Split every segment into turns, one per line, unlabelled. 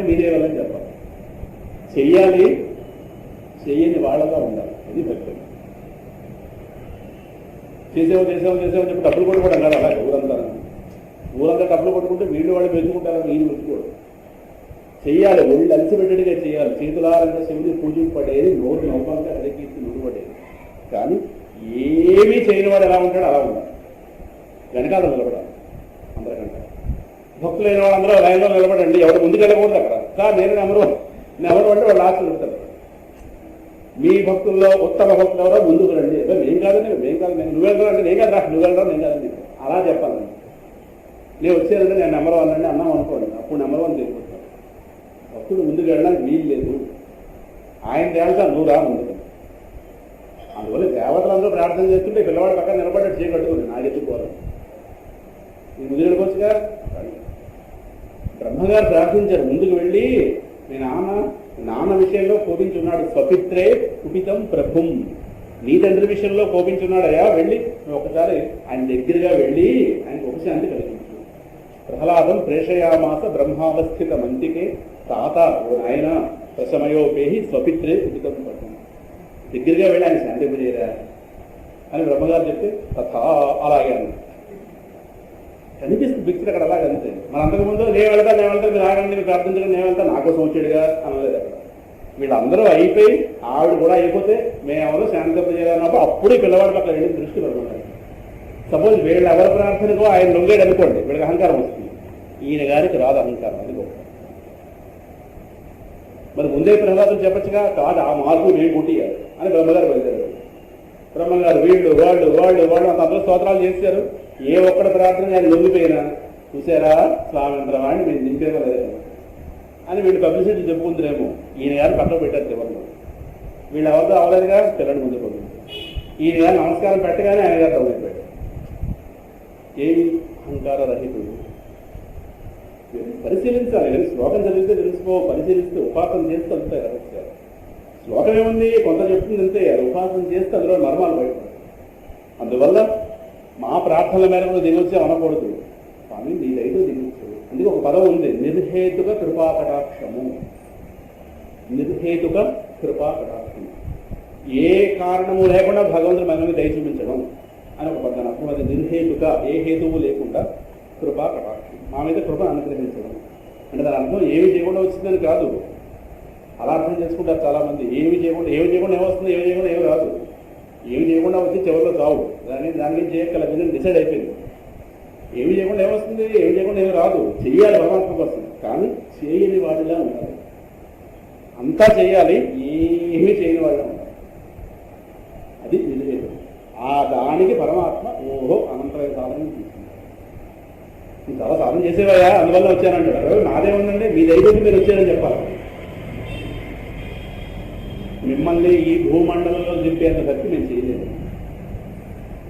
మీరే వెళ్ళని చెప్పాలి. చెయ్యాలి, చెయ్యని వాళ్ళగా ఉండాలి. అది భక్తి. చేసేవో చెప్పి డబ్బులు కొట్టుకోవడం కాదు. అలాగే ఊరంతా డబ్బులు కొట్టుకుంటే వీళ్ళు వాళ్ళు పెంచుకుంటారు, వీళ్ళు పెంచుకోవడం. చెయ్యాలి, ఒళ్ళు అలసిపెట్టడిగా చేయాలి. చేతులారంగా శివుని పూజింపడేది, నోరు నవ్వంగా అడిగేసి నూరుపడేది. కానీ ఏమీ చేయని వాడు ఎలా ఉంటాడు అలా ఉండాలి. వెనకాల నిలబడాలి అందరికంటే. భక్తులు అయిన వాళ్ళందరూ లైన్లో నిలబడండి, ఎవరు ముందుకు వెళ్ళకూడదు అక్కడ. సార్ నేను ఎవరు అంటే వాళ్ళు లాస్ట్ ఉంటారు. మీ భక్తుల్లో ఉత్తమ భక్తులు ఎవరో ముందుకు రండి. మేం కాదండి నువ్వు వెళ్ళరా అంటే నేను కాదు, నువ్వు వెళ్ళరా నేను కాదండి అలా చెప్పాలండి. నేను వచ్చానంటే నేను నెంబర్ 1 అండి అన్నాం అనుకోండి, అప్పుడు నెంబర్ 1 తీసుకుంటాను. భక్తుడు ముందుకు వెళ్ళడానికి వీలు లేదు. ఆయన దేవత నువ్వు రా ముందుకు. అందువల్ల దేవతలందరూ ప్రార్థన చేస్తుంటే పిల్లవాడు పక్కన నిలబడ్డాడు చేయగట్టుకుని నాకెత్తుకోవాలి. నేను ముందు వెళ్ళిపోవచ్చుగా. బ్రహ్మగారు ప్రార్థించారు, ముందుకు వెళ్ళి మీ నాన్న విషయంలో కోపించున్నాడు. స్వపిత్రే కుపితం ప్రభుం, నీ తండ్రి విషయంలో కోపించున్నాడయా, వెళ్ళి నువ్వు ఒకసారి ఆయన దగ్గరగా వెళ్ళి ఆయనకు ఉపశాంతి కలిగించు. ప్రహ్లాదం ప్రేషయామాస బ్రహ్మావస్థిత మంతికే తాత ఓ నాయన ప్రశమయోపేహి స్వపిత్రే కుపితం ప్రభుం, దగ్గరగా వెళ్ళి ఆయన శాంతింపజేయరా అని బ్రహ్మగారు చెప్తే తథా అలాగే అన్నాడు. కనిపిస్తుంది పిక్చర్ అక్కడ అలాగే అంతే. మన అంతకుముందు నేను వెళ్తా మీరు ఆగండి, మీరు ప్రార్థించడం నేను వెళ్తా నాకోసం వచ్చాడుగా అనలేదు అక్కడ. వీళ్ళందరూ అయిపోయి ఆవిడ కూడా అయిపోతే మేమెవరో శాంతింపజేయాలన్నప్పుడు అప్పుడే పిల్లవాడి పట్ల వెళ్ళి దృష్టి పెడుతున్నారు. సపోజ్ వీళ్ళు ఎవరి ప్రార్థనకో ఆయన లొంగేడు అనుకోండి, వీళ్ళకి అహంకారం వస్తుంది. ఈయన గారికి రాదు అహంకారం, అది గొప్ప. మరి ముందే ప్రహ్లాదులు చెప్పచ్చుగా, కాదు ఆ మార్పు మేము కొట్టియాలి అని బ్రహ్మగారు బయలుదేరారు. బ్రహ్మగారు వీళ్ళు వాళ్ళు వాళ్ళు వాళ్ళు అంత అందరూ స్తోత్రాలు చేశారు. ఏ ఒక్కడి ప్రార్థన ఆయన లొంగిపోయినా చూసారా స్వామింద్రవాణి మేము దింపేవలేదు అని వీళ్ళు పబ్లిసిటీ చెప్పుకుందరేమో. ఈయన గారు పక్కన పెట్టారు చివరిలో. వీళ్ళు ఎవరితో అవ్వలేదుగా, పిల్లడి ముందు పోతుంది. ఈయన గారు నమస్కారం పెట్టగానే ఆయన గారు తవ్వుతాడు. ఏమి అహంకార రహితుడు. పరిశీలించాలి, శ్లోకం చదివితే తెలుసుకో, పరిశీలిస్తే ఉపాసన చేస్తే అంతే రహస్యాలు. శ్లోకం ఏముంది, కొంత చెప్తుంది అంతే. ఉపాసన చేస్తే అందులో మర్మాలు బయటపడతాయి. అందువల్ల మా ప్రార్థనల మేరకు దిగొచ్చే అనకూడదు, స్వామి నీ దయతో దిగొచ్చు. అందుకే ఒక పదం ఉంది, నిర్హేతుక కృపాకటాక్షము. నిర్హేతుక కృపాకటాక్షము, ఏ కారణము లేకుండా భగవంతుడు మన మీద దయ చూపించడం అని ఒక పదం అర్థం. అది నిర్హేతుక, ఏ హేతువు లేకుండా కృపాకటాక్షం, మా మీద కృప అనుగ్రహించడం అంటే దాని అర్థం ఏమి చేయకుండా వచ్చిందని కాదు. అలా అర్థం చేసుకుంటారు చాలామంది. ఏమి చేయకుండా ఏమొస్తుంది, ఏమి చేయకుండా ఏమి రాదు. ఏమి చేయకుండా వచ్చి చివరిలో చావు, దాని గురించి చేయగలదని డిసైడ్ అయిపోయింది. ఏమి చేయకుండా ఏమొస్తుంది, ఏమి చేయకుండా ఏమి రాదు. చెయ్యాలి పరమాత్మ కోసం, కానీ చేయని వాడిలా ఉండాలి. అంతా చేయాలి, ఏమీ చేయని వాళ్ళ ఉండాలి. అది నిజం. ఆ దానికి పరమాత్మ ఓహో అనంతమైన సాధన తీసుకుంటారు. నువ్వు చాలా సాధన చేసేవాయా అందువల్ల వచ్చానంటాడు. నాదే ఉందండి, మీ దైవం మీరు వచ్చారని చెప్పాలి. మిమ్మల్ని ఈ భూమండలంలో దింపేంత భక్తి నేను చేయలేదు.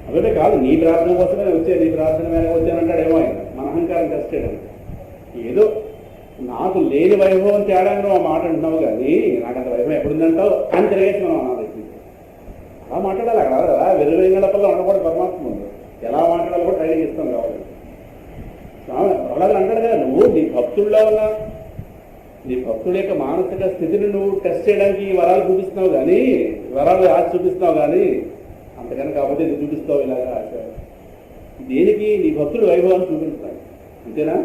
అదే కాదు, నీ ప్రార్థన కోసమే వచ్చాను, నీ ప్రార్థన మీద వచ్చానంటాడేమో ఆయన. మన అహంకారం కష్టం. ఏదో నాకు లేని వైభవం తేడానికి ఆ మాట అంటున్నావు, కానీ నాకు అంత వైభవం ఎప్పుడుందంటావు అని తిరిగేసి మనం అనాలి. అలా మాట్లాడాలి. అక్కడ వెలువెంగళపల్లో ఉండకూడదు. పరమాత్మ ఉంది, ఎలా మాట్లాడాలి కూడా ట్రైనింగ్ ఇస్తాం కావాలి. ప్రహ్లాదులు అంటాడు కదా, నువ్వు నీ భక్తుల్లో ఉన్న నీ భక్తుడి యొక్క మానసిక స్థితిని నువ్వు టెస్ట్ చేయడానికి ఈ వరాలు చూపిస్తున్నావు, కానీ వరాలు ఆశ చూపిస్తున్నావు, కానీ అంతకన్నా కాకపోతే ఇది చూపిస్తావు ఇలాగా ఆశ. దేనికి? నీ భక్తుడు వైభవాన్ని చూపించాలి, అంతేనా?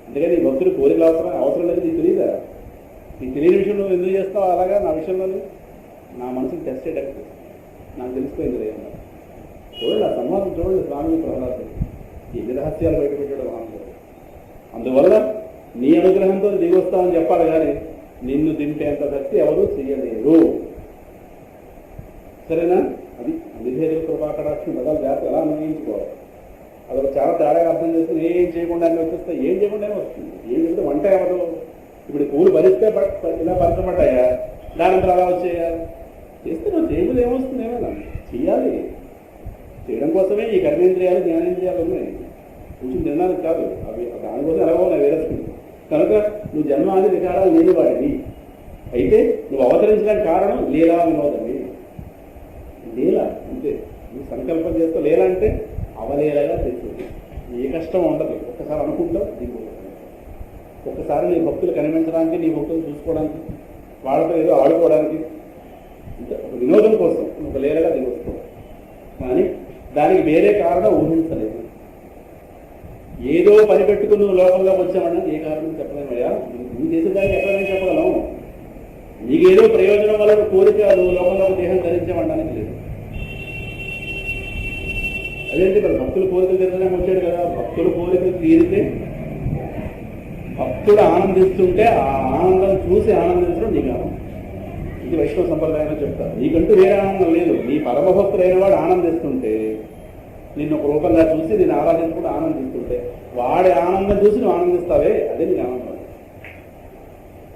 అందుకని నీ భక్తుడు కోరికలు అవసరం లేదు. నీకు తెలియదా? నీకు తెలియని విషయం నువ్వు ఎందుకు చేస్తావు అలాగా? నా విషయంలో నా మనసుని టెస్ట్ చేయడానికి నాకు తెలిసిపోయింది లేదన్నా. చూడండి, ఆ సంవాదం చూడండి. స్వామి ప్రహ్లాదుడు ఎన్ని రహస్యాలు బయటపెట్టాడు మహానుభావుడు. అందువల్ల నీ అనుగ్రహంతో దిగి వస్తామని చెప్పాలి, కానీ నిన్ను దింపేంత భక్తి ఎవరూ చెయ్యలేరు. సరేనా? అది నిర్హేతు కృపాకటాక్షం పదాలు జాగ్రత్త ఎలా అన్వయించుకోవాలి. అదొక చాలా తేడాగా అర్థం చేసుకుని ఏం చేయకుండా అన్నీ వచ్చేస్తే ఏం చేయకుండానే వస్తుంది. ఏం చేస్తే వంట ఎవరు ఇప్పుడు పూలు భరిస్తే ఇలా పరచబడ్డాయా, దానంతా అలా వచ్చాయా? చేస్తే నువ్వు దేవుడు ఏమొస్తుంది? ఏమైనా చెయ్యాలి. చేయడం కోసమే ఈ కర్మేంద్రియాలు జ్ఞానేంద్రియాలు ఉన్నాయి. కూర్చుని తినడానికి కాదు, అవి దానికోసం ఎలాగో ఉన్నాయి వేరేస్తుంది. కనుక నువ్వు జన్మాది వికారాలు లేని వాడివి అయితే నువ్వు అవతరించడానికి కారణం లీలా వినోదమే. లీల అంతే. నువ్వు సంకల్పం చేస్తావు. లీల అంటే అవలీలగా తెచ్చుకుంది. ఏ కష్టం ఉండదు. ఒక్కసారి అనుకుంటావు దిగుతుంది. ఒకసారి నీ భక్తులు కనిపించడానికి, నీ భక్తులు చూసుకోవడానికి, వాళ్ళతో ఏదో ఆడుకోవడానికి, ఒక వినోదం కోసం ఒక లేరగా దిగి వస్తావు. కానీ దానికి వేరే కారణం ఊహించలేదు. ఏదో పని పెట్టుకుని నువ్వు లోకంలోకి వచ్చామన్నా ఏ కారణం చెప్పలేమయ్యా. నువ్వు చేసే దానికి ఎక్కడైనా చెప్పగలం. నీకేదో ప్రయోజనం వల్ల కోరిక నువ్వు లోకంలో దేహం ధరించమనడానికి లేదు. అదేంటి మరి భక్తుల కోరికలు తీర్చడానికి వచ్చాడు కదా. భక్తుల కోరికలు తీరితే, భక్తుడు ఆనందిస్తుంటే ఆ ఆనందం చూసి ఆనందించడం నీకు ఆనందం. ఇది వైష్ణవ సంప్రదాయంలో చెప్తారు. నీకంటూ వేరే ఆనందం లేదు. నీ పరమభక్తుడైన వాడు ఆనందిస్తుంటే, నిన్ను ఒక రూపంగా చూసి నేను ఆరాధించుకుంటూ ఆనందిస్తుంటే, వాడి ఆనందం చూసి నువ్వు ఆనందిస్తావే, అదే నీకు ఆనందం.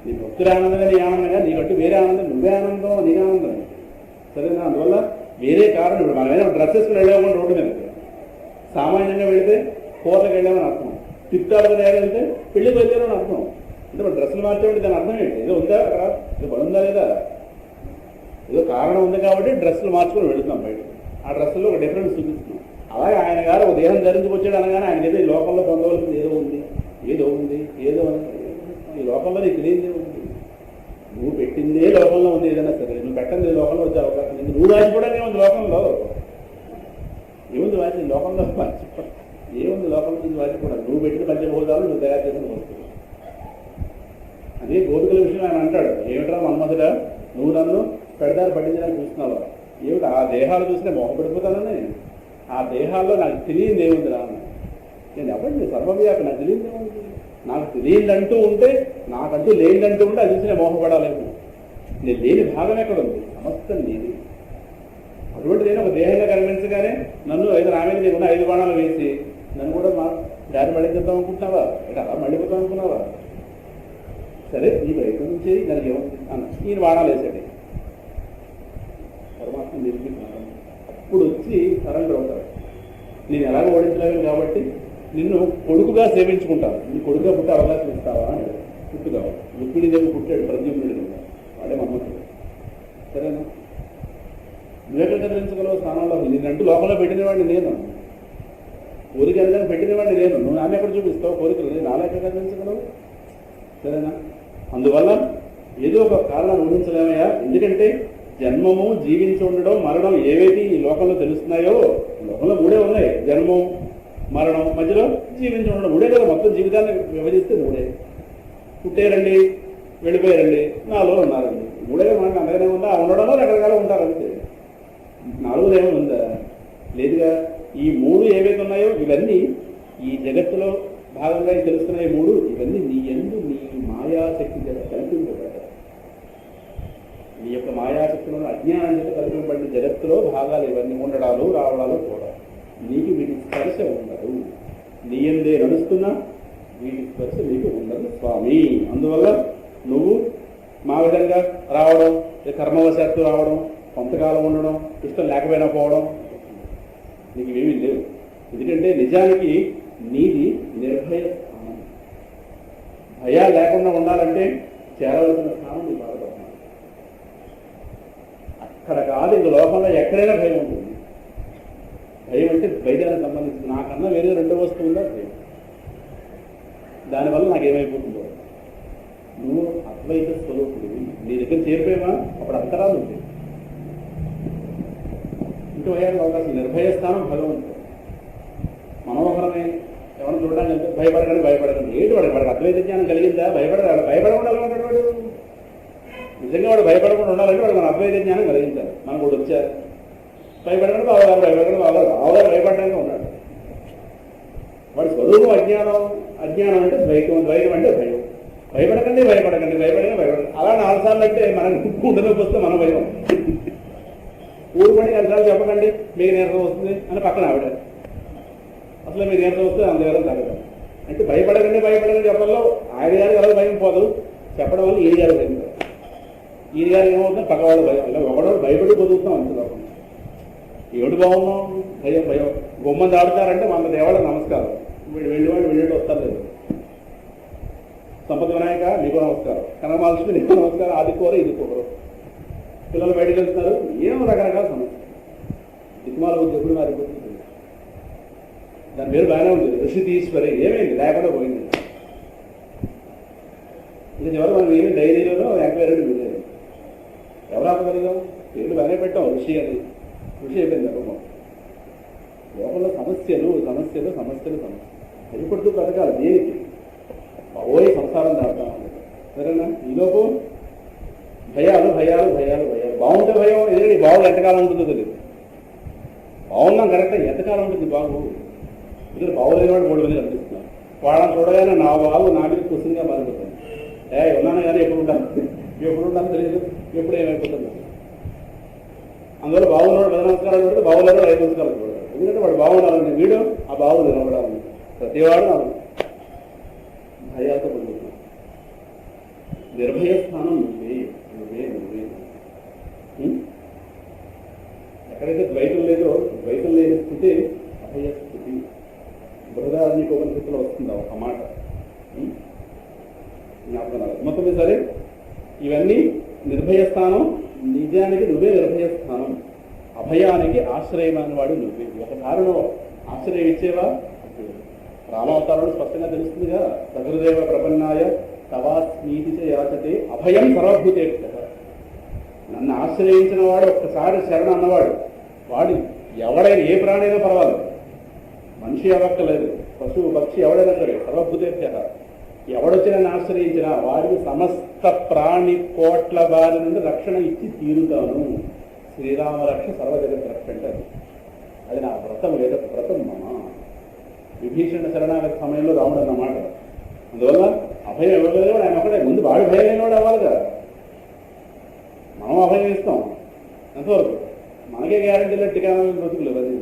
నీ భక్తుడి ఆనందమే నీ ఆనందంగా, నీకంటూ వేరే ఆనందం, నువ్వే ఆనందం, నీ ఆనందం. సరేనా? అందువల్ల వేరే కారణం. ఇప్పుడు మనమైనా డ్రెస్సెస్ వెళ్ళామని రోడ్డు మీద సామాన్యంగా వెళితే కూరలకు వెళ్ళామని అర్థం, తిప్పాలకు వెళ్తే పెళ్లికి వెళ్ళామని అర్థం. అంటే మన డ్రెస్సులు మార్చామంటే దాని అర్థం ఏంటి? ఏదో ఉందా అక్కడ, ఏదో పడుందా లేదా, ఏదో కారణం ఉంది కాబట్టి డ్రెస్సులు మార్చుకొని వెళుతున్నాం బయట. ఆ డ్రెస్సుల్లో ఒక డిఫరెన్స్ చూపిస్తున్నాం. అలాగే ఆయన గారు ఒక దేహం ధరించుకొచ్చాడు అనగానే ఆయన ఏదో ఈ లోకంలో పొందవలసింది ఏదో ఉంది, ఏదో ఉంది, ఏదో ఈ లోకంలో నీకు తెలియదే ఉంది. నువ్వు పెట్టిందే లోకంలో ఉంది. ఏదైనా సరే నువ్వు పెట్టండి లోకంలో వచ్చే అవకాశం ఉంది. నువ్వు రాసిపోవడానికి ఏముంది లోకంలో? ఏముంది వాసి లోకంలో? ఏముంది లోకంలో నుంచి వాసిపోవడం? నువ్వు పెట్టిన పంచభూతాలు నువ్వు తయారు చేసిన వస్తువు. అదే గోపికల విషయం ఆయన అంటాడు, ఏమిట్రా మన్మధుడా, నువ్వు నన్ను పెడదారి పట్టించడానికి చూస్తున్నావు. ఏమిటి ఆ దేహాలు చూస్తే మోహపడిపోతానని? ఆ దేహాల్లో నాకు తెలియదు ఏముంది రా. నేను ఎవరిని సర్వవ్యాపి, నాకు తెలియదు ఏముంది. నాకు తెలియదంటూ ఉంటే, నాకంటూ లేనిదంటూ ఉంటే అది చూసి నేను మోహపడాలేము. నేను లేని భాగం ఎక్కడ ఉంది? సమస్తం లేని. అటువంటి నేను ఒక దేహంగా కనిపించగానే నన్ను ఐదు నా మీద నీకున్న 5 బాణాలు వేసి నన్ను కూడా మా దారి మళ్ళిద్దాం అనుకుంటున్నావా? అంటే అలా మళ్ళీపోతాం అనుకున్నావా? సరే నీ ప్రయత్నం నుంచి దానికి ఏముంది అన్న. ఈయన బాణాలు వేసాడు. పరమాత్మ నిర్మిస్తున్నాను. అప్పుడు వచ్చి సరెండర్ అవుతాడు. నేను ఎలాగో ఓడించలేను కాబట్టి నిన్ను కొడుకుగా సేవించుకుంటాను. నీ కొడుకుగా పుట్టే అవకాశం ఇస్తావా అని. పుట్టు కావాలి. రుక్మిణి దేవి పుట్టాడు ప్రద్యుమ్నుడు, వాడే మన్మథుడు. సరేనా? నువ్వెక్కడ కదిలించగలవు స్థానంలో? నేనంటూ లోకంలో పెట్టినవాడిని నేను, కోరిక అనగానే పెట్టినవాడిని నేను. నువ్వు నాన్న ఎక్కడ చూపిస్తావు కోరికలు? నేను నాన్న ఎక్కడ కదిలించగలవు? సరేనా? అందువల్ల ఏదో ఒక కారణాన్ని ఊహించలేమయ్యా. ఎందుకంటే జన్మము, జీవించి ఉండడం, మరణం ఏవైతే ఈ లోకంలో తెలుస్తున్నాయో, లోకంలో 3 ఉన్నాయి. జన్మం, మరణం, మధ్యలో జీవించి ఉండడం 3 కదా. మొత్తం జీవితాన్ని విభజిస్తే 3. పుట్టేరండి, వెళ్ళిపోయారండి, 4 ఉన్నారండి. 3 మాట అందగానే ఉందా? ఉండడంలో రకరకాల ఉంటారంటే 4 ఏమైనా ఉందా? లేదుగా. ఈ 3 ఏవైతే ఉన్నాయో ఇవన్నీ ఈ జగత్తులో భాగంగా తెలుస్తున్నాయి. 3 ఇవన్నీ నీ యందు నీ మాయాశక్తి చేత కల్పించబడ్డాయి. నీ యొక్క మాయాశక్తిలో అజ్ఞానం చేత కల్పించబడిన జగత్తులో భాగాలు ఇవన్నీ. ఉండడాలు, రావడాలు, కూడా నీకు వీటి స్పర్శ ఉండదు. నీ యందే నడుస్తున్నా వీటి స్పర్శ నీకు ఉండదు స్వామి. అందువల్ల నువ్వు మా విధంగా రావడం, కర్మవశాత్తు రావడం, కొంతకాలం ఉండడం, ఇష్టం లేకపోయినా పోవడం నీకు ఏమీ లేవు. ఎందుకంటే నిజానికి నీది నిర్భయ స్థానం. భయాలు లేకుండా ఉండాలంటే చేరవలసిన స్థానం నీ బాధపడుతున్నాను. అక్కడ కాదు, ఇంక లోకంలో ఎక్కడైనా భయం ఉంటుంది. భయం అంటే వైద్యానికి సంబంధించి నాకన్నా వేరే 2వ వస్తువు ఉందా భయం. దానివల్ల నాకేమైపోతుందో. నువ్వు అద్వైత స్వరూపుడివి. నీ దగ్గర చేరిపోయావా అప్పుడు అంతరాలు ఉంది. ఇంకో భయానికి అవకాశం. నిర్భయ స్థానం భగవంతుడు. మనోహరమే. ఎవరిని చూడడానికి వెళ్తే భయపడకండి. ఏంటి వాడికి అద్వైత జ్ఞానం కలిగిందా? భయపడకుండా ఉంటాడు వాడు. నిజంగా వాడు భయపడకుండా ఉండాలంటే వాడు మన అద్వైత జ్ఞానం కలిగించాలి. మనకు కూడా వచ్చారు. భయపడకుండా బావగారు భయపడడానికి ఉన్నాడు. వాడి స్వరూపం అజ్ఞానం అంటే ద్వైతం అంటే భయం. భయపడకండి. అలా 4 సార్లు అంటే మనకు గుండెలోకి వస్తే మన భయం. ఊరుపడి 2 సార్లు చెప్పకండి మీకు నీరసం వస్తుంది అని పక్కన ఆవిడ. అసలు మీకు నీరసం వస్తే అందువల్ల తగ్గదు అంటే భయపడకండి చెప్పడంలో ఆయన గారికి ఎలా భయం పోదు. చెప్పడం వల్ల ఈయన గారు భయం పోదు. ఈయన గారికి ఏమవుతుంది? పక్కవాడు భయం. ఇలా ఒకడో భయపడి పొదుగుతాం అంత. ఏమిటి బాగున్నాం? భయం. బొమ్మను దాడుతారంటే మన దేవాళ్ళ నమస్కారం. వెళ్ళేవాడు వస్తారు లేదు. సంపద వినాయక నీకు నమస్కారం, కనకమహాలక్ష్మి నీకు నమస్కారం, అది కూర ఇది కూర. పిల్లలు బయటకు వెళ్తున్నారు, ఏమో రకరకాల సమస్య. దిక్కుమాల బుద్ధి ఎప్పుడు మారిపోతుంది. దాని పేరు బాగానే ఉంది, ఋషితీశ్వరి. ఏమైంది? లేకుండా పోయింది. ఇంకా చివరి మనం ఏమి డైరీలోనో ఎంక్వైరీ మిగిలేదు. ఎవరు ఆపగలిగాం? పేర్లు బాగానే పెట్టాం, ఋషి అని. ఋషి అయిపోయింది లోపం. లోపల సమస్యలు సమస్యలు సమస్యలు సమస్యలు భయపడుతూ బ్రతకాలి. దేనికి? ఓయ్ సంసారం దాడతాం సరేనా? ఈలోపు భయాలు భయాలు భయాలు భయాలు. బాగుంటే భయం, ఎదురు బాగు ఎంతకాలం ఉంటుందో తెలియదు. బాగున్నాం కరెక్ట్గా, ఎంతకాలం ఉంటుంది బాగు? ఇద్దరు బాగులేని వాడు 3 మంది కనిపిస్తున్నారు. వాళ్ళని చూడగానే నా బాగు నా మీద కుసింగా మారిపోతుంది. ఉన్నాను కానీ ఎప్పుడు ఉంటాను తెలియదు, ఎప్పుడు ఏమైపోతుంది. అందువల్ల బాగున్నాడు 10 నమస్కారాలు పెడితే బాగున్నాడు 5 నమస్కారాలు పెడతాడు. ఎందుకంటే వాడు బాగుండాలండి, వీడు ఆ బాగు నిలబడాలని ప్రతివాడు నాకు భయాలతో పొందుతున్నాడు. నిర్భయ స్థానం నువ్వే నువ్వే నువ్వే. ఎక్కడైతే ద్వైతం లేదో, ద్వైతం లేని స్థితి అభయ స్థితి. బృహదారణ్యకోపనిషత్తులో వస్తుంది ఒక మాట, జ్ఞాపకం. మొత్తం సరే, ఇవన్నీ నిర్భయ స్థానం. నిజానికి నువ్వే నిర్భయ స్థానం. అభయానికి ఆశ్రయమైన వాడు నువ్వే. ఒక కారణం ఆశ్రయం ఇచ్చేవా? రామావతారంలో స్పష్టంగా తెలుస్తుందిగా, సహృదేవ ప్రపన్నాయ తవాస్మీతి యాచతే అభయం సర్వభూతేభ్య. నన్ను ఆశ్రయించిన వాడు, ఒక్కసారి శరణ అన్నవాడు, వాడు ఎవడైనా ఏ ప్రాణైనా పర్వాలేదు, మనిషి అవక్కలేదు, పశువు పక్షి ఎవడైనా సరే, సర్వభూతేభ్య. ఎవడొచ్చి నన్ను ఆశ్రయించినా వాడికి సమస్త ప్రాణి కోట్ల బారి నుండి రక్షణ ఇచ్చి తీరుతాను. శ్రీరామ రక్ష సర్వజగత్ రక్ష అంటే అది నా వ్రతం, వేద వ్రతం మమ. విభీషణ శరణాగతి సమయంలో రాముడు అన్నమాట. అందువల్ల అభయం ఇవ్వలేదు ఆయన ఒకటే. ముందు వాడు భయం లేనివాడు అవ్వాలి కదా. మనం అభయం ఇస్తాం ఎంతవరకు? మనకే గ్యారంటీ లేదు, టికాణాలు బతుకులు. అది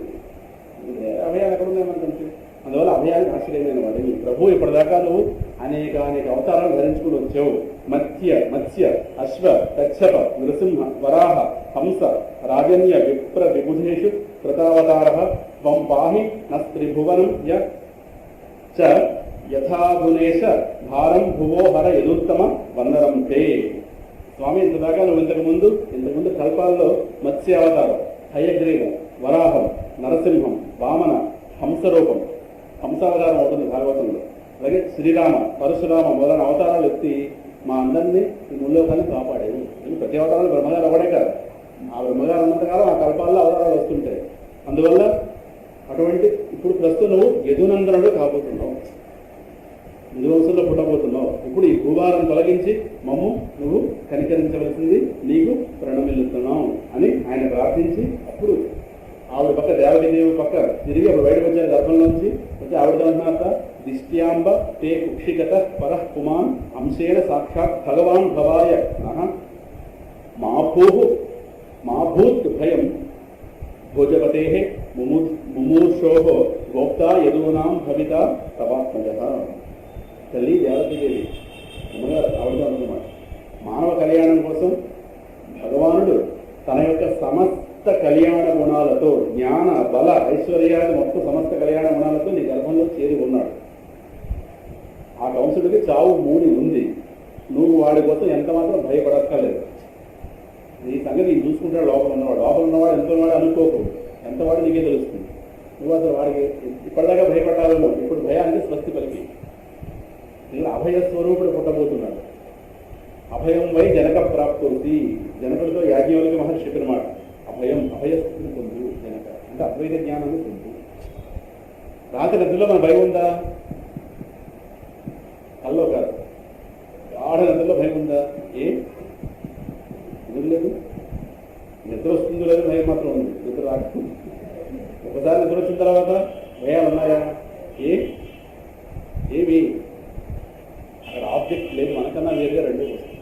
అభయాలు ఎక్కడున్నాయి మనకు? అందువల్ల అభయానికి ఆశ్రయమైన వాడిని ప్రభు. ఇప్పటిదాకా నువ్వు అనేక అవతారాలు ధరించుకుని వచ్చావు. మత్స్య అశ్వ కచ్చప నృసింహ వరాహ హంస రాజన్య విప్ర విబుధేషు కృతావతార త్వం పాహి నస్త్రిభువనం యథాగుణేశ భారం భువో హర యదుత్తమ వందనం తే. స్వామి, ఇంతదాకా నువ్వు ఇంతకుముందు కల్పాల్లో మత్స్య అవతారం, హయగ్రీవం, వరాహం, నరసింహం, వామన, హంసరూపం, హంసావతారం అవుతుంది భాగవతంలో. అలాగే శ్రీరామ, పరశురామ మొదలైన అవతారాలు ఎత్తి మా అందరినీ ఈ ముల్లోకాన్ని కాపాడేవి. ప్రతి అవతారాలు బ్రహ్మగారు అవ్వడే కాదు, ఆ బ్రహ్మగారు ఉన్నంతకాలం ఆ కల్పాల్లో అవతారాలు వస్తుంటాయి. అందువల్ల అటువంటి ఇప్పుడు ప్రస్తుతం నువ్వు యదునందనుడు కాబోతున్నావు, యదువంశంలో పుట్టబోతున్నావు. ఇప్పుడు ఈ భూభారం తొలగించి మమ్ము నువ్వు కనికరించవలసింది, నీకు ప్రణమిల్లుతున్నావు అని ఆయన ప్రార్థించి, అప్పుడు ఆవిడ పక్క దేవకీదేవి పక్క తిరిగి అప్పుడు బయటకు వచ్చారు గర్భంలోంచి వచ్చి ఆవిడతో అంటున్నారట, దిష్ట్యాంబ తే కుక్షిగత పరః పుమాన్ అంశేన సాక్షాత్ భగవాన్ భవాయ మా భూత్ భయం భోజపతే ముమూర్షో గోప్తా యదూనాం భవిత తవాత్మజ. తల్లి దేవకీదేవి అమ్మగారు ఆవిడతో అనుకున్నమాట, మానవ కళ్యాణం కోసం భగవానుడు తన యొక్క సమస్త కళ్యాణ గుణాలతో, జ్ఞాన బల ఐశ్వర్యాలు మొత్తం సమస్త కళ్యాణ గుణాలతో నీ గర్భంలో చేరి ఉన్నాడు. ఆ కంసుడికి చావు మూడి ఉంది. నువ్వు వాడి కోసం ఎంత మాత్రం భయపడక్కర్లేదు. ఈ సంగతి నీకు చూసుకుంటాడు లోపల ఉన్నవాడు ఎంత వాడు అనుకోకు, ఎంతవాడు నీకే తెలుస్తుంది. నువ్వు అసలు వాడికి ఇప్పటిదాకా భయపడ్డావేమో, ఇప్పుడు భయానికి స్వస్తి పలికి ఇలా అభయ స్వరూపుడు పుట్టబోతున్నాడు. అభయం వై జనక ప్రాప్తోతి. జనకుడితో యాజ్ఞవల్క్య మహర్షి చెప్పిన మాట, అభయస్థితిని పొందు జనక అంటే అద్వైత జ్ఞానాన్ని పొందు. రాత్రి నిద్రలో మన భయం ఉందా? కల్లో కాదు, గాఢ నిద్రలో భయం ఉందా? ఎందుకు లేదు? నిద్ర వస్తుందో లేదు, భయం మాత్రం ఉంది. నిద్ర రాకు, ఒకసారి నిద్ర వచ్చిన తర్వాత భయాలు ఉన్నాయా? ఏమి అక్కడ ఆబ్జెక్ట్ లేదు, మనకన్నా వేరుగా రెండూ వస్తుంది.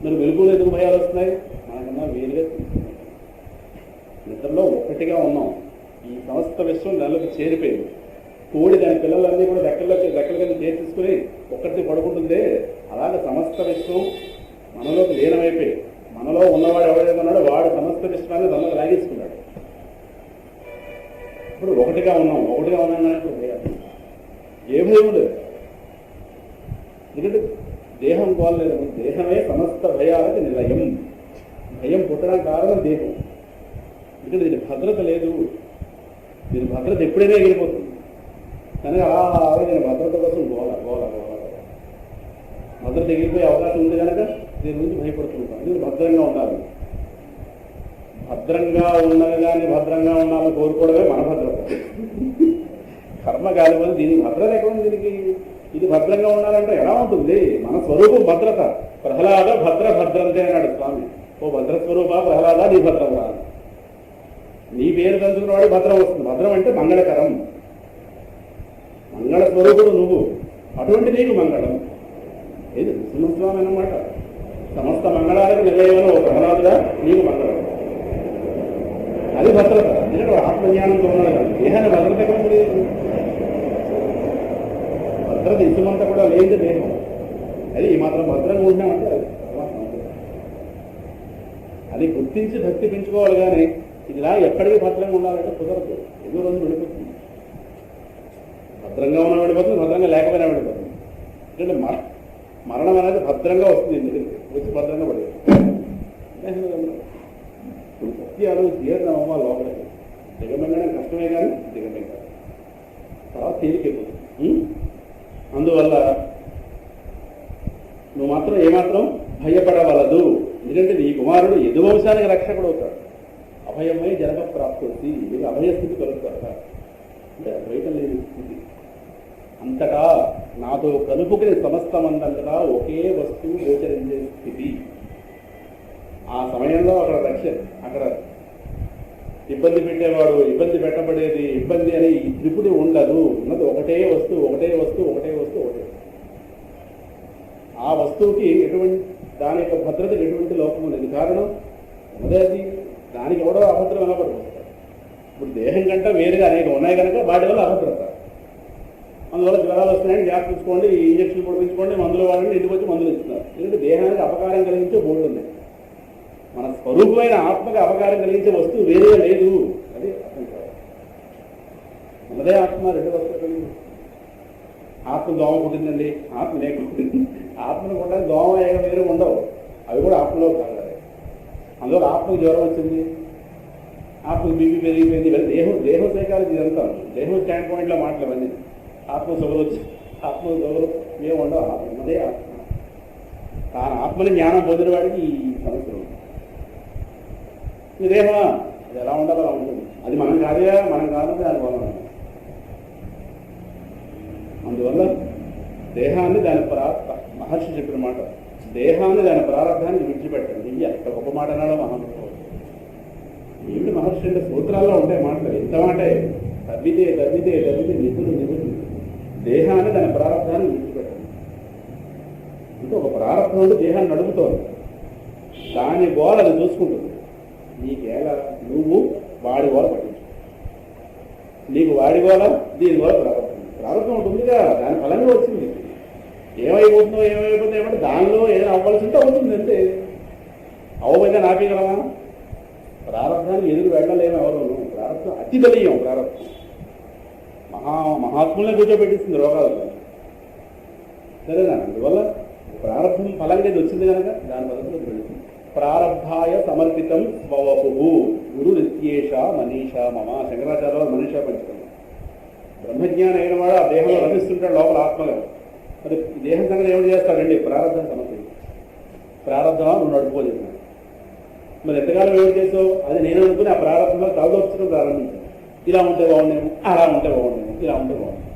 మరి వెలుగులో ఎందుకు భయాలు వస్తున్నాయి? మనకన్నా వేరుగా తీసుకున్నాం. నిద్రలో ఒక్కటిగా ఉన్నాం. ఈ సమస్త విశ్వం దానిలోకి చేరిపోయింది. కోడి దాని పిల్లలన్నీ కూడా రెక్కల కింద చేర్చేసుకుని ఒక్కటి పడుకుంటుందే, అలాగే సమస్త విశ్వం మనలోకి లీనమైపోయి మనలో ఉన్నవాడు ఎవరైతే ఉన్నాడో వాడు సమస్త విశ్వాన్ని తనలోకి లాగేసుకున్నాడు. ఇప్పుడు ఒకటిగా ఉన్నాం భయాలు. ఏ భయం లేదు, ఎందుకంటే దేహం కోరలేదు. దేహమే సమస్త భయాలకి నిలయం. భయం పుట్టడానికి కారణం దేహం. ఎందుకంటే దీని భద్రత లేదు. దీని భద్రత ఎప్పుడైనా ఎగిరిపోతుంది. కనుక నేను భద్రత కోసం గోల భద్రత ఎగిరిపోయే అవకాశం ఉంది కనుక దీని గురించి భయపడుతుంటాం. ఇది భద్రంగా ఉండాలి. భద్రంగా ఉన్నది కానీ భద్రంగా ఉండాలని కోరుకోవడమే మన భద్రత. కర్మ కాలిపోతే దీనికి భద్రత ఎక్కడ ఉంది? దీనికి ఇది భద్రంగా ఉండాలంటే ఎలా ఉంటుంది? మన స్వరూపం భద్రత. ప్రహ్లాద భద్ర భద్రంతే అన్నాడు స్వామి. ఓ భద్రస్వరూప ప్రహ్లాద, నీ భద్రం రాదు. నీ పేరు తెలుసుకున్నవాడు భద్రం వస్తుంది. భద్రం అంటే మంగళకరం, మంగళ స్వరూపుడు నువ్వు, అటువంటి నీకు మంగళం. ఏది నృసింహస్వామి అన్నమాట. సమస్త మంగళాలకు నిలయమని ఓ ప్రహ్లాదుగా నీకు మంగళం. అది భద్రత. ఎందుకంటే ఆత్మజ్ఞానంతో ఉన్నాడు కానీ దేహాన్ని భద్రత ఎక్కడ ఉంది? భద్రత ఇసుమంతా కూడా లేదు దేహం. అది ఈ మాత్రం భద్రంగా ఉంటున్నామంటే అది గుర్తించి భక్తి పెంచుకోవాలి. కానీ ఇలా ఎక్కడికి భద్రంగా ఉండాలంటే కుదరదు. ఎన్నో రోజులు వెళ్ళిపోతుంది. భద్రంగా ఉన్న వెళ్ళిపోతుంది, భద్రంగా లేకపోయినా వెళ్ళిపోతుంది. ఎందుకంటే మరణం అనేది భద్రంగా వస్తుంది. వచ్చి భద్రంగా పడేది. ఇప్పుడు భక్తి అనేది జీర్ణమా లోపలికి దిగమింగడం కష్టమే కానీ దిగమింగ తర్వాత తేలికైపోతుంది. అందువల్ల నువ్వు మాత్రం ఏమాత్రం భయపడవలదు. ఎందుకంటే నీ కుమారుడు యదువంశానికి రక్షకుడు అవుతాడు. అభయమై జనక ప్రాప్తి, మీకు అభయస్థితి కలుగుతాడు. అంటే అద్వైతం లేని స్థితి. అంతటా నాతో కలుపుకునే సమస్తమందంతటా ఒకే వస్తువు గోచరించే స్థితి. ఆ సమయంలో అక్కడ రక్ష, అక్కడ ఇబ్బంది పెట్టేవాడు, ఇబ్బంది పెట్టబడేది, ఇబ్బంది అని ఈ త్రిపుడి ఉండదు. ఉన్నది ఒకటే వస్తువు, ఒకటే వస్తువు, ఒకటే వస్తువు, ఒకటే. ఆ వస్తువుకి ఎటువంటి, దాని యొక్క భద్రతకి ఎటువంటి లోపం లేదు. కారణం అదే, అది దానికి ఎవడో అభద్రం అనబడుతుంది. ఇప్పుడు దేహం కంటే వేరుగా అనేక ఉన్నాయి కనుక వాటి వల్ల అభద్రత. అందువల్ల జ్వరాలు వస్తున్నాయని జాగ్రత్తించుకోండి, ఇంజక్షన్లు పొడిపించుకోండి, మందులు వాడండి, ఇంటికి వచ్చి మందులు ఇస్తున్నారు. ఎందుకంటే దేహానికి అపకారం కలిగించే బోర్డు ఉన్నాయి. మన స్వరూపమైన ఆత్మకి అపకారం కలిగించే వస్తువు వేరే లేదు. అది అర్థం కాదు. మనదే ఆత్మ రెండు వస్తువులు కలిగింది. ఆత్మ దోమ పుట్టిందండి, ఆత్మ లేకుండా ఆత్మను కూడా దోమ ఏక వేరు ఉండవు. అవి కూడా ఆత్మలో కావాలి. అందువల్ల ఆత్మకు జ్వరం వచ్చింది, ఆత్మకు బీపీ పెరిగిపోయింది. దేహం సైకాలజీ ఇదంతా దేహం స్టాండ్ పాయింట్లో మాట్లాడవన్నీ. ఆత్మ సొగరు ఆత్మ సొగరు ఏమి ఉండవు. అదే ఆత్మ. తాను ఆత్మని జ్ఞానం పొందిన వాడికి ఈ సమస్యలు ఉంటాయి. ఈ దేహమా అది ఎలా ఉండాలో అలా ఉంటుంది. అది మనం కాదుగా, మనం కాదు దాని వల్ల. అందువల్ల దేహాన్ని దాని మహర్షి చెప్పిన మాట, దేహాన్ని దాని ప్రారంభాన్ని విడిచిపెట్టండి. ఇది ఎంత గొప్ప మాట అన్నాడో మహానుభావుడు. ఏమిటి మహర్షి అంటే సూత్రాల్లో ఉంటాయి మాటలు. ఎంత మాట తవ్వితే తవ్వితే తవ్వితే నిధులు దేహాన్ని దాని ప్రారంభాన్ని విడిచిపెట్టండి. అంటే ఒక ప్రారంభం ఉంటే దేహాన్ని నడుపుతోంది, దాని గోల అది చూసుకుంటుంది. నీకేలా నువ్వు వాడి గోల పట్టించు. నీకు వాడి గోల, దీని గోల ప్రారంభం ఉంటుందిగా, దాని ఫలంగా వచ్చింది. ఏమైపోతుందో ఏమైపోతుందో ఏమంటే దానిలో ఏదైనా అవ్వాల్సి ఉంటే అవుతుంది అంతే. అవ్వబోయితే నాపీగలమా? ప్రారంభాన్ని ఎదురు వెళ్ళలేము ఎవరు. ప్రారంభం అతి బలీయం. ప్రారంభం మహాత్ములనే కూర్చోబెట్టిస్తుంది రోగాలు. సరేనా? అందువల్ల ప్రారంభం ఫలంగా ఇది వచ్చింది కనుక దాని పద్ధతిలో వెళుతుంది. ప్రారంభాయ సమర్పితం స్వవపు గురు నిత్యేష మనీషా మమ. శంకరాచార్య మనీషా పంచుకున్నాం. బ్రహ్మజ్ఞానం అయిన వాడు ఆ దేహంలో రమిస్తుంటాడు లోపల ఆత్మగా. మరి దేహం సంగతి ఏమిటి చేస్తాడండి? ప్రారంభం సమర్పించి. ప్రారంభమా నువ్వు నడుపుకోలేదు. మరి ఎంతకాలం ఏమిటి చేసావు? అది నేను అనుకుని ఆ ప్రారంభంలో తలదొచ్చడం ప్రారంభించాను. ఇలా ఉంటే బాగుండేమో, అలా ఉంటే బాగుండేమో, ఇలా ఉంటే బాగుండేమో.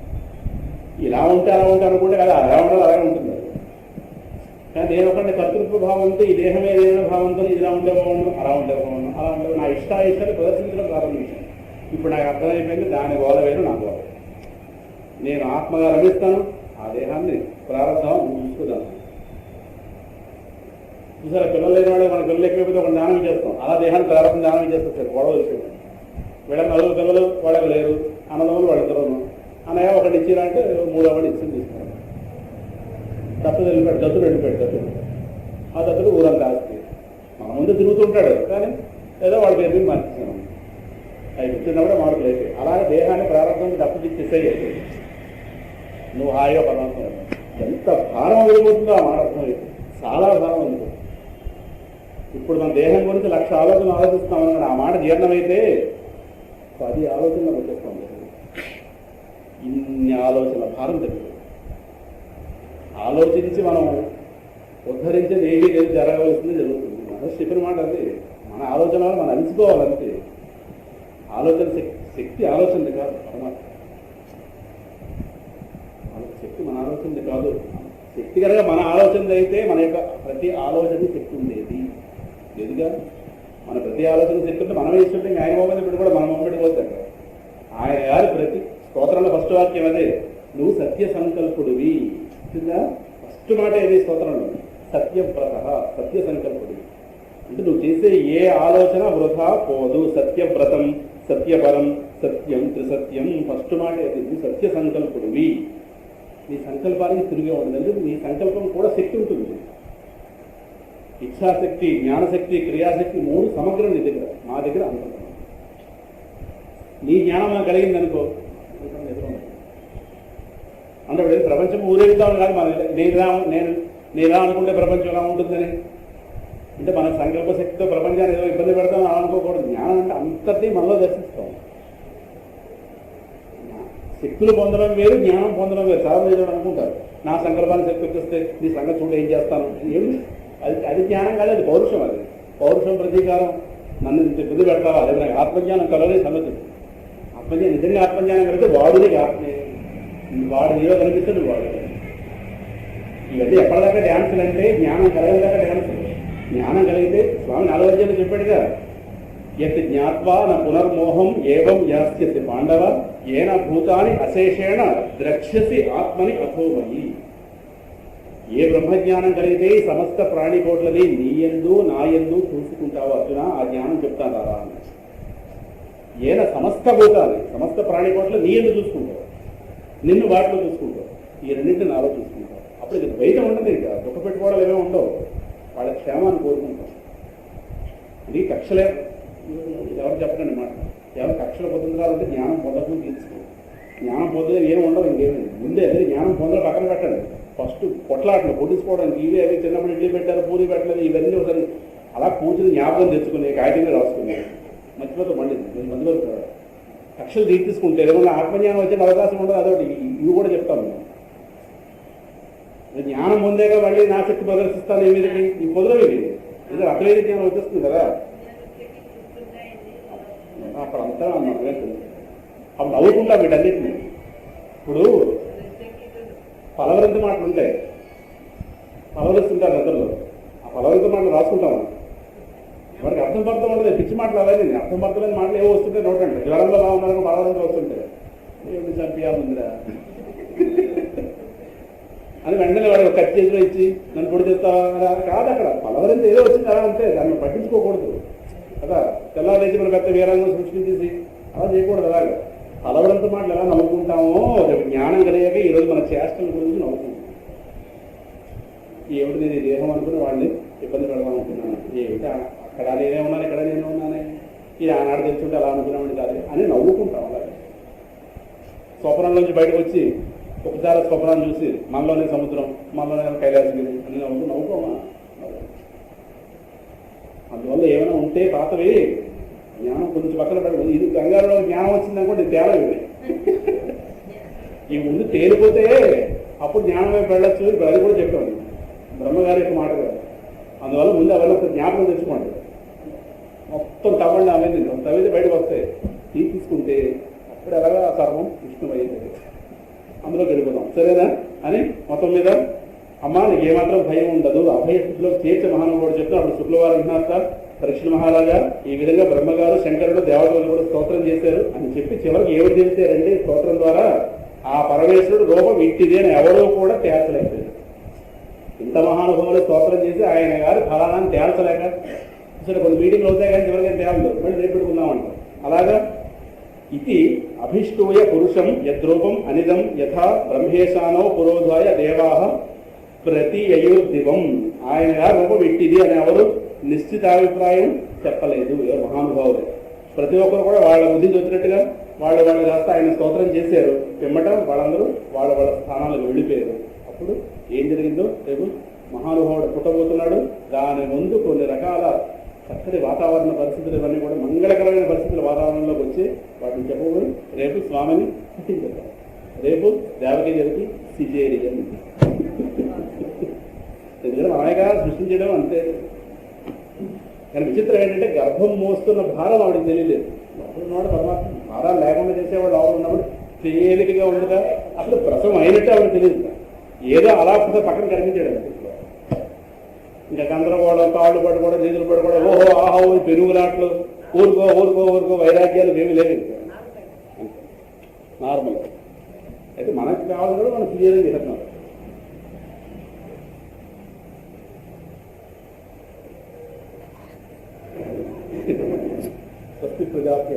ఇలా ఉంటే అలా ఉంటే అనుకుంటే కదా, అలా ఉండాలి అలాగే ఉంటుంది. కానీ నేను ఒకటి కర్తృత్వ భావంతో, ఈ దేహమే ఏదైనా భావంతో ఇలా ఉంటే బాగుండు, అలా ఉంటే బాగుండు, అలా ఉంటే నా ఇష్టాయిష్టాలు ప్రదర్శించడం ప్రారంభించాను. ఇప్పుడు నాకు అర్థమైపోయింది దాని గోల వేరు, నా గోల. నేను ఆత్మగా రమిస్తాను, ఆ దేహాన్ని ప్రారంభం చూసుకున్నాను. చూసారా, పిల్లలు లేని వాడు మన పిల్లలు ఎక్కువైపోతే ఒక దానం చేస్తాం, అలా దేహాన్ని ప్రారంభం దానం చేస్తాం. సార్ గొడవ తెలిసిపోయింది. వీళ్ళ నలుగురు పిల్లలు వాళ్ళకి లేరు, అన్నదమ్ములు వాళ్ళిద్దరు. అన్నయ్య ఒకటి ఇచ్చిరంటే మూడో వాడు ఇచ్చింది తీసుకున్నాడు. దత్తుడు వెళ్ళిపోయాడు, దత్తుడు వెళ్ళిపోయాడు. దత్తుడు ఆ దత్తుడు ఊరంతా ఆస్తి మన ముందు తిరుగుతుంటాడు. కానీ ఏదో వాడికి ఎదురు మార్చేసాను. అవి కూర్చున్నప్పుడే మార్పులు అయిపోయి అలాగే దేహాన్ని ప్రారంభం దప్పు ఇచ్చేసేది. నువ్వు హాయిగా పరమాత్మ ఎంత భారం వెళ్ళిపోతుందో ఆ మాట అర్థం అయిపోయింది. చాలా భారం ఉంది. ఇప్పుడు మన దేహం గురించి 1,00,000 ఆలోచనలు ఆలోచిస్తామన్నాడు. ఆ మాట జీర్ణమైతే 10 ఆలోచనలు వచ్చేస్తాం. ఇన్ని ఆలోచనల భారం తగ్గిపోయింది. ఆలోచించి మనం ఉద్ధరించేది ఏమీ లేదు, జరగవలసింది జరుగుతుంది. మహర్షి చెప్పిన మాట అది. మన ఆలోచన వల్ల మనం అలిసిపోవాలంతే. ఆలోచన శక్తి ఆలోచనది కాదు, పరమాత్మ శక్తి మన ఆలోచనది కాదు. శక్తి కనుక మన ఆలోచనది అయితే మన యొక్క ప్రతి ఆలోచన శక్తి ఉండేది లేదుగా. మన ప్రతి ఆలోచన శక్తి ఉంటే మనమే ఇస్తుంటే ఆయన మొబైల్ ఇప్పుడు కూడా మన మొబైల్కి పోతాడు. ఆయన గారు ప్రతి స్తోత్రంలో ఫస్ట్ వాక్యం అదే, నువ్వు సత్య సంకల్పుడివి. ఫస్ట్ మాట ఏది స్తోత్రంలో? సత్యవ్రత, సత్య సంకల్పుడివి. అంటే నువ్వు చేసే ఏ ఆలోచన వృధా పోదు. సత్యవ్రతం, సత్యపరం, సత్యం, త్రిసత్యం. ఫస్ట్ మాట ఏది? నువ్వు సత్య సంకల్పుడివి. నీ సంకల్పానికి తిరిగే ఉండదు. నీ సంకల్పం కూడా శక్తి ఉంటుంది. ఇచ్ఛాశక్తి, జ్ఞానశక్తి, క్రియాశక్తి మూడు సమగ్రం నీ దగ్గర. మా దగ్గర అంత. నీ జ్ఞానం మనకు కలిగింది అనుకో, అంటే ప్రపంచం ఊరేగుతామని కాదు. మన నేనా అనుకుంటే ప్రపంచం ఎలా ఉంటుందని, అంటే మన సంకల్ప శక్తితో ప్రపంచాన్ని ఏదో ఇబ్బంది పెడతామని అనుకోకూడదు. జ్ఞానం అంటే అంతటి మనలో దర్శిస్తాం. శక్తులు పొందడం వేరు, జ్ఞానం పొందడం వేరు. చాలా లేదు అనుకుంటారు, నా సంకల్పాన్ని శక్తి వచ్చేస్తే నీ సంగతి చూడ ఏం చేస్తాను ఏమి. అది జ్ఞానం కాదు, అది పౌరుషం. అది పౌరుషం, ప్రతీకారం. నన్ను ఇబ్బంది పెడతావా, అది నాకు ఆత్మజ్ఞానం కలవలేదు సంగతి. ఆత్మజ్ఞానం నిజంగా ఆత్మజ్ఞానం కలిగితే వాడుని వాడు ఏదో కనిపిస్తాడు వాడు. ఇవన్నీ ఎప్పటిదాకా డ్యాన్సులు అంటే జ్ఞానం కలగదాకా డ్యాన్సులు. జ్ఞానం కలిగితే స్వామి 4వ అధ్యాయంలో చెప్పాడుగా, యత్ జ్ఞాత్వా న పునర్మోహం ఏవం యాస్యసి పాండవ ఏన భూతాని అశేషేణ ద్రక్ష్యసి ఆత్మని అథోమయి. ఏ బ్రహ్మజ్ఞానం కలిగితే సమస్త ప్రాణికోట్లని నీయందు నాయందు చూసుకుంటావు అర్జున, ఆ జ్ఞానం చెప్తాను రా. ఏన సమస్త భూతాన్ని, సమస్త ప్రాణికోట్ల నీయందు చూసుకుంటావు, నిన్ను వాటిలో చూసుకుంటావు, ఈ రెండింటిని నాలో చూసుకుంటావు. అప్పుడు ఇది బయట ఉండదు, ఇంకా దుఃఖ పెట్టుకోవడం ఏమో ఉండవు. వాళ్ళ క్షేమాన్ని కోరుకుంటాం. ఇది కక్షలే ఎవరు చెప్పకండి మాట. ఎవరు కక్షలు పొందుతారంటే జ్ఞానం పొందడం తీసుకో. జ్ఞానం పొందే ఏమి ఉండవు, ఇంకేమి ముందే అదే జ్ఞానం పొందడం పక్కన పెట్టండి. ఫస్ట్ పొట్లాట్లు పొట్టించుకోవడానికి ఇవి అవి చిన్నప్పుడు ఇడ్లీ పెట్టారు, పూరి పెట్టలేదు, ఇవన్నీ ఒకసారి అలా పూజలు జ్ఞాపకం తెచ్చుకుని కాగితంగా రాసుకుని మర్చిపోతే మళ్ళీ మంది వరకు కక్షలు తీసుకుంటే ఏమన్నా ఆత్మజ్ఞానం వచ్చే అవకాశం ఉండదు. అదొకటి ఇవి కూడా చెప్తాను నేను. జ్ఞానం పొందేగా మళ్ళీ నా శక్తి ప్రదర్శిస్తాను ఏమిటి ఈ పొదలు ఇది ఇది అసలైన జ్ఞానం వచ్చేస్తుంది కదా. అప్పుడు అంతా అప్పుడు నవ్వుకుంటాం వీటన్నిటిని. ఇప్పుడు ఫలవరింత మాటలు ఉంటాయి, ఫలవరిస్తుంటారు నిద్రలో. ఆ ఫలవరింత మాటలు రాసుకుంటాము. వాడికి అర్థం పడతా ఉండదు, పిచ్చి మాటలు అవన్నీ అర్థం పడతలేని మాటలు ఏవో వస్తుంటే నోటండి. జ్వరంలో ఎలా ఉన్నారు ఫలవరింత వస్తుంటాయి, ఏమిటి చంపియాలందిరా అని వెంటనే వాడు కట్ చేతిలో ఇచ్చి నన్ను పొడి తెస్తావా కాదు. అక్కడ ఫలవరింత ఏదో వచ్చింది అలా అంతే, దాన్ని పట్టించుకోకూడదు కదా. తెల్లారేసి మన పెద్ద వీరంగం సృష్టించేసి అలా చేయకూడదు. అలాగా ఫలవరింత మాటలు ఎలా నవ్వుకుంటామో రేపు జ్ఞానం కలిగాక ఈరోజు మన చేష్టల గురించి నవ్వుకుంటాం. ఏమిటి నేను ఈ దేహం అనుకుని వాళ్ళని ఇబ్బంది పెడదాం అనుకున్నాను, ఏమిటి అక్కడ నేనే ఉన్నాను ఇక్కడ నేనే ఉన్నానే, ఇది ఆనాడు తెలుసుంటే అలా అనుకున్నామని కాదు అని నవ్వుకుంటాం. అలాగే స్వప్నంలోంచి బయటకు వచ్చి ఒకసారి స్వప్నాన్ని చూసి మనలోనే సముద్రం, మనలోనే కైలాసగిరి అని నవ్వుకోమా. అందువల్ల ఏమైనా ఉంటే పాతవి జ్ఞానం కొంచెం పక్కన పెట్టదు. ఇది గంగాలో జ్ఞానం వచ్చిందనుకోండి తేడా ఇవి. ఈ ముందు తేలిపోతే అప్పుడు జ్ఞానం వైపు వెళ్ళొచ్చు. ఇప్పుడు అది కూడా చెప్పాను బ్రహ్మగారి యొక్క మాట కాదు. అందువల్ల ముందు అవన్నీ ఒక జ్ఞాపకం తెచ్చుకోండి. మొత్తం తవ్వండి, అవన్నీ తవ్వితే బయటకు వస్తాయి. తీసుకుంటే అప్పుడు ఎలాగా సర్వం విష్ణువైతే అందులో గడిపోతాం సరేనా అని. మొత్తం మీద అమ్మ నీకు ఏమాత్రం భయం ఉండదు, అభయస్థితిలో చేర్చ మహానుభావుడు చెప్తూ అప్పుడు శుక్లవారం విన్నాక పరీక్ష మహారాజా ఈ విధంగా బ్రహ్మగారు శంకరుడు దేవతలు కూడా స్తోత్రం చేశారు అని చెప్పి చివరికి ఏమిటి తెలిసారంటే స్తోత్రం ద్వారా ఆ పరమేశ్వరుడు రూపం ఇట్టిది అని ఎవరో కూడా తేల్చలేకపోయారు. ఇంత మహానుభావులు స్తోత్రం చేసి ఆయన గారు ఫలానాన్ని తేల్చలేక సరే కొన్ని మీటింగ్లు అవుతాయి కానీ చివరికి తేలదు, మళ్ళీ రేపు పెట్టుకుందామంటారు. అలాగా ఇది అభిష్టూయ పురుషం యద్రూపం అనిదం యథా బ్రహ్మేశానో పురోధాయ దేవాహ ప్రతియయుర్దివం. ఆయన గారు రూపం ఇట్టిది అని ఎవరు నిశ్చితాభిప్రాయం చెప్పలేదు మహానుభావులు. ప్రతి ఒక్కరు కూడా వాళ్ళ బుద్ధి వచ్చినట్టుగా వాళ్ళు కాస్త ఆయన స్తోత్రం చేశారు. పిమ్మట వాళ్ళందరూ వాళ్ళ స్థానాలకు వెళ్ళిపోయారు. అప్పుడు ఏం జరిగిందో రేపు మహానుభావుడు పుట్టబోతున్నాడు. దాని ముందు కొన్ని రకాల చక్కటి వాతావరణ పరిస్థితులు ఇవన్నీ కూడా మంగళకరమైన పరిస్థితుల వాతావరణంలోకి వచ్చి వాటిని చెప్పబోయి రేపు స్వామిని పుట్టించారు. రేపు దేవకి జరిగి సిజేరియన్ ఎందుకంటే మనమేగా సృష్టించడం అంతే. కానీ విచిత్రం ఏంటంటే గర్భం మోస్తున్న భారం ఆవిడకి తెలియలేదు. ఉన్నవాడు పరమాత్మ భారాలు లేకుండా చేసేవాడు ఆవిడ ఉన్నప్పుడు తేలికగా ఉండగా అసలు ప్రసవం అయినట్టు ఆవిడ తెలియదు. ఏదో అలా పక్కన కనిపించాడు అంతే. ఇంకా గందరగోళం, కాళ్ళు పడుకోవడం, చేతులు పడుకోవడం, ఓహో ఆహో పెరుగులాట్లు, ఊరుకో ఊరుకో ఊరుకో వైరాగ్యాలు ఏమీ లేవు ఇంకా. నార్మల్. అయితే మనకు కావాలి కూడా మనం క్లియర్గా చెప్తున్నాం. స్వస్తి ప్రజాప్య